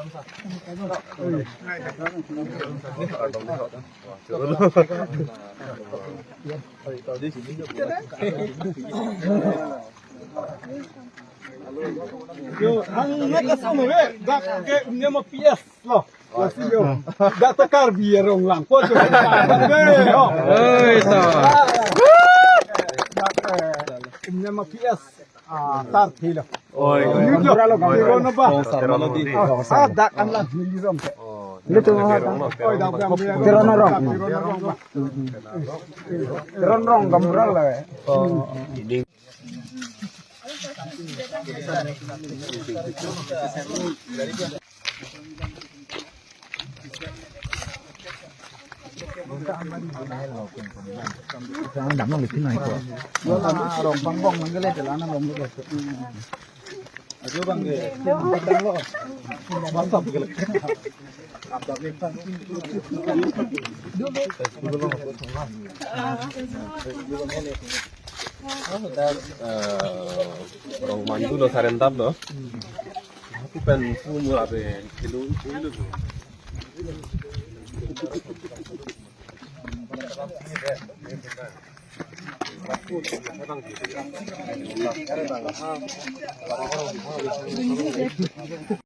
Yo, ang nakasama dak ke nya mapias loh. Masih yo. Dak tekar biarong lang po. Oi, to. Dak nya mapias. Tar thilo. Oi, gambura no ba? Dak an lang nilizom. Itu oi dak tiron rong. Tiron rong gambura lah. Đậm lòng lịch này của nó là rồng băng bông nó cái lên để lá nó lồng được ở chỗ băng người đang lo băng tập cái orang mantu lo sarentap lo. Aku pen semua apa kilo tu.